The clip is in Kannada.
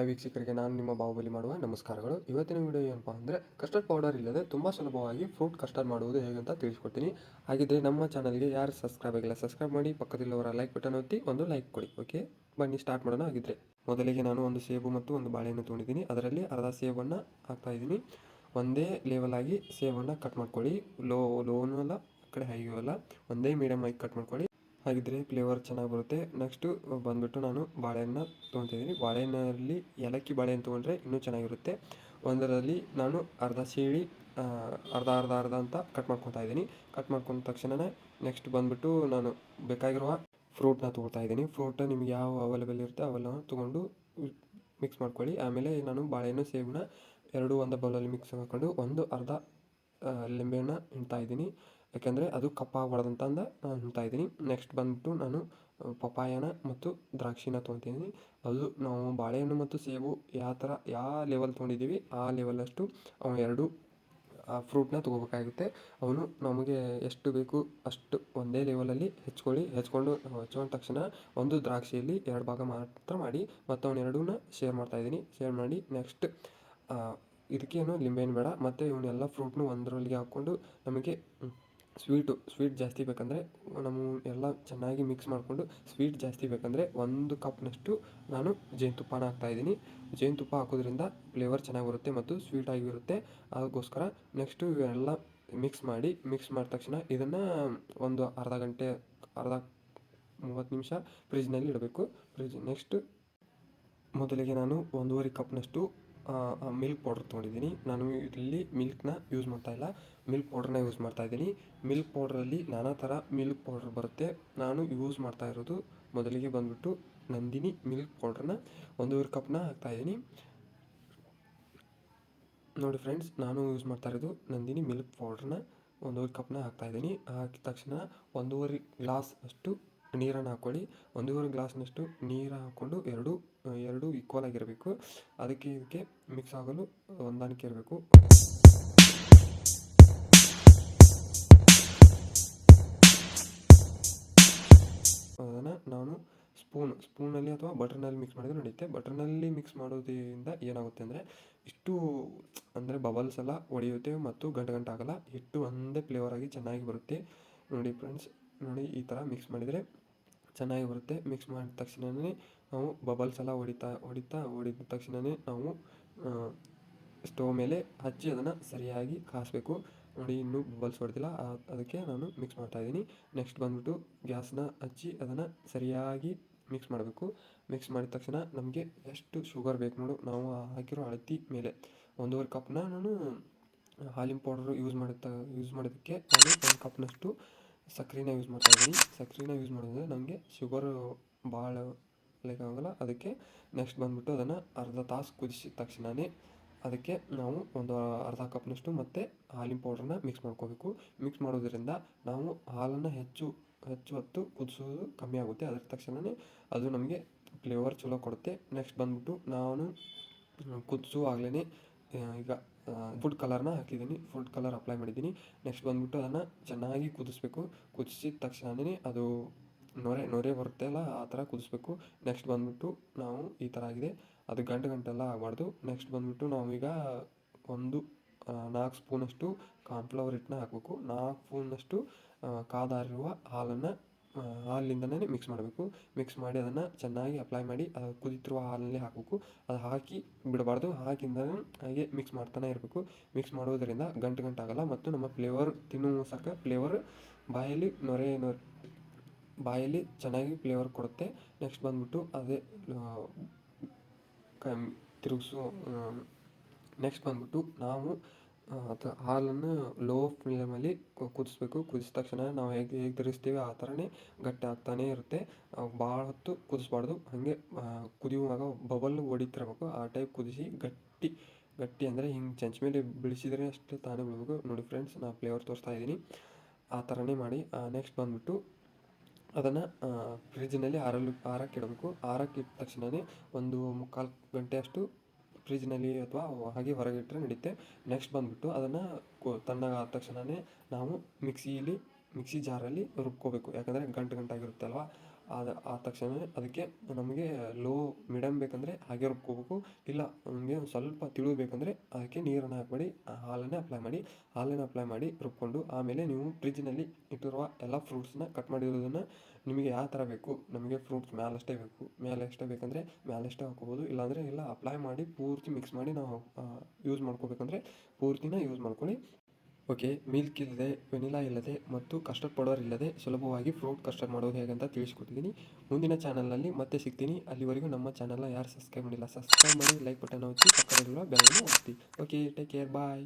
ವೀಕ್ಷಕರಿಗೆ ನಾನು ನಿಮ್ಮ ಬಾಹುಬಲಿ ಮಾಡುವ ನಮಸ್ಕಾರಗಳು. ಇವತ್ತಿನ ವಿಡಿಯೋ ಏನಪ್ಪ ಅಂದರೆ ಕಸ್ಟರ್ಡ್ ಪೌಡರ್ ಇಲ್ಲದೆ ತುಂಬ ಸುಲಭವಾಗಿ ಫ್ರೂಟ್ ಕಸ್ಟರ್ಡ್ ಮಾಡುವುದು ಹೇಗೆ ಅಂತ ತಿಳಿಸ್ಕೊಡ್ತೀನಿ. ಹಾಗಿದ್ರೆ ನಮ್ಮ ಚಾನಲ್ಗೆ ಯಾರು ಸಬ್ಸ್ಕ್ರೈಬ್ ಆಗಿಲ್ಲ ಸಬ್ಸ್ಕ್ರೈಬ್ ಮಾಡಿ, ಪಕ್ಕದಲ್ಲಿವರ ಲೈಕ್ ಬಟನ್ ಒತ್ತಿ ಒಂದು ಲೈಕ್ ಕೊಡಿ. ಓಕೆ, ಬನ್ನಿ ಸ್ಟಾರ್ಟ್ ಮಾಡೋಣ. ಆಗಿದ್ರೆ ಮೊದಲಿಗೆ ನಾನು ಒಂದು ಸೇಬು ಮತ್ತು ಒಂದು ಬಾಳೆಹಣ್ಣು ತೊಗೊಂಡಿದ್ದೀನಿ. ಅದರಲ್ಲಿ ಅರ್ಧ ಸೇಬನ್ನು ಹಾಕ್ತಾಯಿದ್ದೀನಿ. ಒಂದೇ ಲೆವೆಲ್ ಆಗಿ ಸೇಬನ್ನು ಕಟ್ ಮಾಡ್ಕೊಳ್ಳಿ. ಲೋನು ಅಲ್ಲ, ಕಡೆ ಹೈಗೂ ಅಲ್ಲ, ಒಂದೇ ಮೀಡಿಯಮ್ ಆಗಿ ಕಟ್ ಮಾಡ್ಕೊಳ್ಳಿ. ಹಾಗಿದ್ರೆ ಫ್ಲೇವರ್ ಚೆನ್ನಾಗಿ ಬರುತ್ತೆ. ನೆಕ್ಸ್ಟು ಬಂದುಬಿಟ್ಟು ನಾನು ಬಾಳೆಹಣ್ಣು ತೊಗೊತಿದ್ದೀನಿ. ಬಾಳೆಹಣ್ಣಲ್ಲಿ ಏಲಕ್ಕಿ ಬಾಳೆಹಣ್ಣು ತೊಗೊಂಡ್ರೆ ಇನ್ನೂ ಚೆನ್ನಾಗಿರುತ್ತೆ. ಒಂದರಲ್ಲಿ ನಾನು ಅರ್ಧ ಸೀಳಿ ಅರ್ಧ ಅಂತ ಕಟ್ ಮಾಡ್ಕೊತಾ ಇದ್ದೀನಿ. ಕಟ್ ಮಾಡ್ಕೊಂಡ ತಕ್ಷಣವೇ ನೆಕ್ಸ್ಟ್ ಬಂದುಬಿಟ್ಟು ನಾನು ಬೇಕಾಗಿರುವ ಫ್ರೂಟ್ನ ತೊಗೊಳ್ತಾ ಇದ್ದೀನಿ. ಫ್ರೂಟ್ ನಿಮ್ಗೆ ಯಾವ ಅವೈಲೇಬಲ್ ಇರುತ್ತೆ ಅವೆಲ್ಲ ತೊಗೊಂಡು ಮಿಕ್ಸ್ ಮಾಡ್ಕೊಳ್ಳಿ. ಆಮೇಲೆ ನಾನು ಬಾಳೆಹಣ್ಣು ಸೇಬನ್ನ ಎರಡು ಒಂದು ಬೌಲಲ್ಲಿ ಮಿಕ್ಸ್ ಹಾಕ್ಕೊಂಡು ಅರ್ಧ ಲಿಂಬೆಹಣ್ಣು ಹಿಂಡ್ತಾ ಇದ್ದೀನಿ. ಯಾಕೆಂದರೆ ಅದು ಕಪ್ಪಾಗಬಾರ್ದಂತ ಹಿಂಡ್ತಾ ಇದ್ದೀನಿ. ನೆಕ್ಸ್ಟ್ ಬಂದುಬಿಟ್ಟು ನಾನು ಪಪಾಯನ ಮತ್ತು ದ್ರಾಕ್ಷಿನ ತೊಗೊತಿದ್ದೀನಿ. ಅದು ನಾವು ಬಾಳೆಹಣ್ಣು ಮತ್ತು ಸೇಬು ಯಾವ ಲೆವೆಲ್ ತೊಗೊಂಡಿದ್ದೀವಿ ಆ ಲೆವೆಲಷ್ಟು ಎರಡು ಫ್ರೂಟ್ನ ತೊಗೋಬೇಕಾಗುತ್ತೆ. ಅವನು ನಮಗೆ ಎಷ್ಟು ಬೇಕು ಅಷ್ಟು ಒಂದೇ ಲೆವೆಲಲ್ಲಿ ಹೆಚ್ಕೊಂಡು ತಕ್ಷಣ ಒಂದು ದ್ರಾಕ್ಷಿಯಲ್ಲಿ 2 ಭಾಗ ಮಾತ್ರ ಮಾಡಿ ಮತ್ತು ಅವನ್ನೆರಡೂ ಶೇರ್ ಮಾಡ್ತಾಯಿದ್ದೀನಿ. ಶೇರ್ ಮಾಡಿ ನೆಕ್ಸ್ಟ್ ಇದಕ್ಕೇನು ಲಿಂಬೆಹಣ್ಣು ಬೇಡ. ಮತ್ತು ಇವನ್ನೆಲ್ಲ ಫ್ರೂಟ್ನು ಒಂದರೊಳಗೆ ಹಾಕ್ಕೊಂಡು ನಮಗೆ ಸ್ವೀಟ್ ಜಾಸ್ತಿ ಬೇಕಂದರೆ ನಾವು ಎಲ್ಲ ಚೆನ್ನಾಗಿ ಮಿಕ್ಸ್ ಮಾಡಿಕೊಂಡು, ಸ್ವೀಟ್ ಜಾಸ್ತಿ ಬೇಕಂದರೆ 1 ಕಪ್ನಷ್ಟು ನಾನು ಜೇನುತುಪ್ಪನ ಹಾಕ್ತಾಯಿದ್ದೀನಿ. ಜೇನುತುಪ್ಪ ಹಾಕೋದ್ರಿಂದ ಫ್ಲೇವರ್ ಚೆನ್ನಾಗಿ ಬರುತ್ತೆ ಮತ್ತು ಸ್ವೀಟಾಗಿರುತ್ತೆ. ಅದಕ್ಕೋಸ್ಕರ ನೆಕ್ಸ್ಟು ಇವೆಲ್ಲ ಮಿಕ್ಸ್ ಮಾಡಿದ ತಕ್ಷಣ ಇದನ್ನು ಒಂದು ಅರ್ಧ 30 ನಿಮಿಷ ಫ್ರಿಜ್ನಲ್ಲಿ ಇಡಬೇಕು. ನೆಕ್ಸ್ಟ್ ಮೊದಲಿಗೆ ನಾನು 1.5 ಕಪ್ನಷ್ಟು ಮಿಲ್ಕ್ ಪೌಡ್ರ್ ತೊಗೊಂಡಿದ್ದೀನಿ. ನಾನು ಇಲ್ಲಿ ಮಿಲ್ಕ್ನ ಯೂಸ್ ಮಾಡ್ತಾಯಿಲ್ಲ, ಮಿಲ್ಕ್ ಪೌಡ್ರನ್ನ ಯೂಸ್ ಮಾಡ್ತಾಯಿದ್ದೀನಿ. ಮಿಲ್ಕ್ ಪೌಡ್ರಲ್ಲಿ ನಾನಾ ಥರ ಮಿಲ್ಕ್ ಪೌಡ್ರ್ ಬರುತ್ತೆ. ನಾನು ಯೂಸ್ ಮಾಡ್ತಾ ಇರೋದು ಮೊದಲಿಗೆ ಬಂದುಬಿಟ್ಟು ನಂದಿನಿ ಮಿಲ್ಕ್ ಪೌಡ್ರನ್ನ 1.5 ಕಪ್ನ ಹಾಕ್ತಾಯಿದ್ದೀನಿ. ನೋಡಿ ಫ್ರೆಂಡ್ಸ್, ನಾನು ಯೂಸ್ ಮಾಡ್ತಾ ಇರೋದು ನಂದಿನಿ ಮಿಲ್ಕ್ ಪೌಡ್ರನ್ನ 1.5 ಕಪ್ನ ಹಾಕ್ತಾಯಿದ್ದೀನಿ. ಹಾಕಿದ ತಕ್ಷಣ 1.5 ಗ್ಲಾಸ್ ಅಷ್ಟು ನೀರನ್ನು ಹಾಕ್ಕೊಳ್ಳಿ. 1.5 ಗ್ಲಾಸ್ನಷ್ಟು ನೀರು ಹಾಕ್ಕೊಂಡು ಎರಡು ಈಕ್ವಲ್ ಆಗಿರಬೇಕು. ಇದಕ್ಕೆ ಮಿಕ್ಸ್ ಆಗಲು ಹೊಂದಾಣಿಕೆ ಇರಬೇಕು. ಅದನ್ನು ನಾನು ಸ್ಪೂನಲ್ಲಿ ಅಥವಾ ಬಟರ್ನಲ್ಲಿ ಮಿಕ್ಸ್ ಮಾಡಿದ್ರೆ ನಡೆಯುತ್ತೆ. ಬಟರ್ನಲ್ಲಿ ಮಿಕ್ಸ್ ಮಾಡೋದ್ರಿಂದ ಏನಾಗುತ್ತೆ ಅಂದರೆ ಅಂದರೆ ಬಬಲ್ಸ್ ಎಲ್ಲ ಹೊಡೆಯುತ್ತೆ ಮತ್ತು ಗಂಟಾಗಲ್ಲ. ಹಿಟ್ಟು ಒಂದೇ ಫ್ಲೇವರಾಗಿ ಚೆನ್ನಾಗಿ ಬರುತ್ತೆ. ನೋಡಿ ಫ್ರೆಂಡ್ಸ್, ನೋಡಿ ಈ ಥರ ಮಿಕ್ಸ್ ಮಾಡಿದರೆ ಚೆನ್ನಾಗಿ ಬರುತ್ತೆ. ಮಿಕ್ಸ್ ಮಾಡಿದ ತಕ್ಷಣವೇ ನಾವು ಬಬಲ್ಸ್ ಎಲ್ಲ ಹೊಡಿದ ತಕ್ಷಣವೇ ನಾವು ಸ್ಟವ್ ಮೇಲೆ ಹಚ್ಚಿ ಅದನ್ನು ಸರಿಯಾಗಿ ಕಾಯಿಸ್ಬೇಕು. ನೋಡಿ, ಇನ್ನೂ ಬಬಲ್ಸ್ ಹೊಡೆದಿಲ್ಲ, ಅದಕ್ಕೆ ನಾನು ಮಿಕ್ಸ್ ಮಾಡ್ತಾಯಿದ್ದೀನಿ. ನೆಕ್ಸ್ಟ್ ಬಂದುಬಿಟ್ಟು ಗ್ಯಾಸ್ನ ಹಚ್ಚಿ ಅದನ್ನು ಸರಿಯಾಗಿ ಮಿಕ್ಸ್ ಮಾಡಬೇಕು. ಮಿಕ್ಸ್ ಮಾಡಿದ ತಕ್ಷಣ ನಮಗೆ ಎಷ್ಟು ಶುಗರ್ ಬೇಕು ನೋಡು, ನಾವು ಹಾಕಿರೋ ಅಳತೆ ಮೇಲೆ 1.5 ಕಪ್ನ ನಾನು ಹಾಲಿನ ಪೌಡ್ರು ಯೂಸ್ ಮಾಡೋದಕ್ಕೆ ನಾನು 1 ಕಪ್ನಷ್ಟು ಸಕ್ಕರೆನ ಯೂಸ್ ಮಾಡ್ತಾಯಿದ್ದೀನಿ. ಸಕ್ಕರೆನ ಯೂಸ್ ಮಾಡೋದ್ರೆ ನಮಗೆ ಶುಗರು ಭಾಳ ಆಗಲ್ಲ. ಅದಕ್ಕೆ ನೆಕ್ಸ್ಟ್ ಬಂದುಬಿಟ್ಟು ಅದನ್ನು ಅರ್ಧ ತಾಸು ಕುದಿಸಿದ ತಕ್ಷಣವೇ ಅದಕ್ಕೆ ನಾವು ಒಂದು ಅರ್ಧ ಕಪ್ನಷ್ಟು ಮತ್ತು ಹಾಲಿನ ಪೌಡ್ರನ್ನ ಮಿಕ್ಸ್ ಮಾಡ್ಕೋಬೇಕು. ಮಿಕ್ಸ್ ಮಾಡೋದ್ರಿಂದ ನಾವು ಹಾಲನ್ನು ಹೆಚ್ಚು ಹೊತ್ತು ಕುದಿಸೋದು ಕಮ್ಮಿ ಆಗುತ್ತೆ. ಅದರ ತಕ್ಷಣವೇ ಅದು ನಮಗೆ ಫ್ಲೇವರ್ ಚಲೋ ಕೊಡುತ್ತೆ. ನೆಕ್ಸ್ಟ್ ಬಂದುಬಿಟ್ಟು ನಾನು ಕುದಿಸುವಾಗಲೇ ಈಗ ಫುಡ್ ಕಲರ್ನ ಹಾಕಿದ್ದೀನಿ, ಫುಡ್ ಕಲರ್ ಅಪ್ಲೈ ಮಾಡಿದ್ದೀನಿ. ನೆಕ್ಸ್ಟ್ ಬಂದುಬಿಟ್ಟು ಅದನ್ನು ಚೆನ್ನಾಗಿ ಕುದಿಸ್ಬೇಕು. ಕುದಿಸಿದ ತಕ್ಷಣವೇ ಅದು ನೊರೆ ಬರುತ್ತೆ ಅಲ್ಲ, ಆ ಥರ ಕುದಿಸ್ಬೇಕು. ನೆಕ್ಸ್ಟ್ ಬಂದುಬಿಟ್ಟು ನಾವು ಈ ಥರ ಆಗಿದೆ, ಅದು ಗಂಟೆಲ್ಲ ಆಗಬಾರ್ದು. ನೆಕ್ಸ್ಟ್ ಬಂದುಬಿಟ್ಟು ನಾವೀಗ 4 ಸ್ಪೂನಷ್ಟು ಕಾರ್ನ್ಫ್ಲವರ್ ಹಿಟ್ಟನ್ನ ಹಾಕಬೇಕು. 4 ಸ್ಪೂನಷ್ಟು ಕಾದಾರಿರುವ ಹಾಲಿನಿಂದನೇ ಮಿಕ್ಸ್ ಮಾಡಬೇಕು. ಮಿಕ್ಸ್ ಮಾಡಿ ಅದನ್ನು ಚೆನ್ನಾಗಿ ಅಪ್ಲೈ ಮಾಡಿ ಕುದೀತಿರುವ ಹಾಲಲ್ಲಿ ಹಾಕಬೇಕು. ಅದು ಹಾಕಿ ಬಿಡಬಾರ್ದು, ಹಾಕಿಂದಲೇ ಹಾಗೆ ಮಿಕ್ಸ್ ಮಾಡ್ತಾನೆ ಇರಬೇಕು. ಮಿಕ್ಸ್ ಮಾಡೋದರಿಂದ ಗಂಟಾಗಲ್ಲ ಮತ್ತು ನಮ್ಮ ಫ್ಲೇವರ್ ತಿನ್ನುವ ಫ್ಲೇವರ್ ಬಾಯಲ್ಲಿ ಚೆನ್ನಾಗಿ ಫ್ಲೇವರ್ ಕೊಡುತ್ತೆ. ನೆಕ್ಸ್ಟ್ ಬಂದುಬಿಟ್ಟು ಅದೇ ನೆಕ್ಸ್ಟ್ ಬಂದುಬಿಟ್ಟು ನಾವು ಹಾಲನ್ನು ಲೋ ಫ್ಲೇಮಲ್ಲಿ ಕುದಿಸ್ಬೇಕು. ಕುದಿಸಿದ ತಕ್ಷಣ ನಾವು ಹೇಗೆ ತಿರುಗಿಸ್ತೀವಿ ಆ ಥರನೇ ಗಟ್ಟಿ ಆಗ್ತಾನೇ ಇರುತ್ತೆ. ಭಾಳ ಹೊತ್ತು ಕುದಿಸ್ಬಾರ್ದು, ಹಾಗೆ ಕುದಿಯುವಾಗ ಬಬಲ್ ಹೊಡಿತಿರ್ಬೇಕು. ಆ ಟೈಪ್ ಕುದಿಸಿ ಗಟ್ಟಿ ಅಂದರೆ ಹಿಂಗೆ ಚಂಚ್ ಮೇಲೆ ಬೀಳಿಸಿದರೆ ಅಷ್ಟೇ ತಾನೇ ಬೀಳಬೇಕು. ನೋಡಿ ಫ್ರೆಂಡ್ಸ್, ನಾನು ಫ್ಲೇವರ್ ತೋರಿಸ್ತಾ ಇದ್ದೀನಿ, ಆ ಥರನೇ ಮಾಡಿ. ನೆಕ್ಸ್ಟ್ ಬಂದುಬಿಟ್ಟು ಅದನ್ನು ಫ್ರಿಜ್ನಲ್ಲಿ ಆರಕ್ಕೆ ಇಡಬೇಕು. ಆರಕ್ಕೆ ಇಟ್ಟ ತಕ್ಷಣವೇ ಒಂದು 3/4 ಗಂಟೆ ಅಷ್ಟು ಫ್ರಿಜ್ನಲ್ಲಿ ಅಥವಾ ಹಾಗೆ ಹೊರಗೆ ಇಟ್ಟರೆ ನಡೆಯುತ್ತೆ. ನೆಕ್ಸ್ಟ್ ಬಂದುಬಿಟ್ಟು ಅದನ್ನು ತಣ್ಣಗಾದ ತಕ್ಷಣವೇ ನಾವು ಮಿಕ್ಸಿ ಜಾರಲ್ಲಿ ರುಬ್ಕೋಬೇಕು. ಯಾಕಂದರೆ ಗಂಟಾಗಿರುತ್ತೆ ಅಲ್ವಾ, ಆದ ತಕ್ಷಣ ಅದಕ್ಕೆ ನಮಗೆ ಮೀಡಿಯಮ್ ಬೇಕಂದರೆ ಹಾಗೆ ರುಬ್ಕೋಬೇಕು. ಇಲ್ಲ ನಮಗೆ ಒಂದು ಸ್ವಲ್ಪ ತಿಳು ಬೇಕಂದರೆ ಅದಕ್ಕೆ ನೀರನ್ನು ಹಾಕಬೇಡಿ, ಹಾಲನ್ನು ಅಪ್ಲೈ ಮಾಡಿ ರುಬ್ಕೊಂಡು ಆಮೇಲೆ ನೀವು ಫ್ರಿಜ್ಜಿನಲ್ಲಿ ಇಟ್ಟಿರುವ ಎಲ್ಲ ಫ್ರೂಟ್ಸ್ನ ಕಟ್ ಮಾಡಿರೋದನ್ನು ನಿಮಗೆ ಯಾವ ಥರ ಬೇಕು, ನಮಗೆ ಫ್ರೂಟ್ಸ್ ಮೇಲಷ್ಟೇ ಬೇಕಂದರೆ ಮೇಲಷ್ಟೇ ಹಾಕೋಬೋದು. ಇಲ್ಲಾಂದರೆ ಇಲ್ಲ ಅಪ್ಲೈ ಮಾಡಿ ಪೂರ್ತಿ ಮಿಕ್ಸ್ ಮಾಡಿ ನಾವು ಯೂಸ್ ಮಾಡ್ಕೋಬೇಕಂದ್ರೆ ಪೂರ್ತಿನ ಯೂಸ್ ಮಾಡ್ಕೊಳ್ಳಿ. ಓಕೆ, ಮಿಲ್ಕ್ ಇಲ್ಲದೆ, ವೆನಿಲಾ ಇಲ್ಲದೆ ಮತ್ತು ಕಸ್ಟರ್ಡ್ ಪೌಡರ್ ಇಲ್ಲದೆ ಸುಲಭವಾಗಿ ಫ್ರೂಟ್ ಕಸ್ಟರ್ಡ್ ಮಾಡೋದು ಹೇಗಂತ ತಿಳಿಸ್ಕೊಟ್ಟಿದ್ದೀನಿ. ಮುಂದಿನ ಚಾನಲ್ನಲ್ಲಿ ಮತ್ತೆ ಸಿಗ್ತೀನಿ. ಅಲ್ಲಿವರೆಗೂ ನಮ್ಮ ಚಾನಲ್ನ ಯಾರು ಸಬ್ಸ್ಕ್ರೈಬ್ ಮಾಡಿಲ್ಲ ಸಬ್ಸ್ಕ್ರೈಬ್ ಮಾಡಿ, ಲೈಕ್ ಬಟನ್ ಒತ್ತಿ, ಪಕ್ಕದಲ್ಲಿರುವ ಬೆಲ್ ಅನ್ನು ಒತ್ತಿ. ಓಕೆ, ಟೇಕ್ ಕೇರ್, ಬಾಯ್.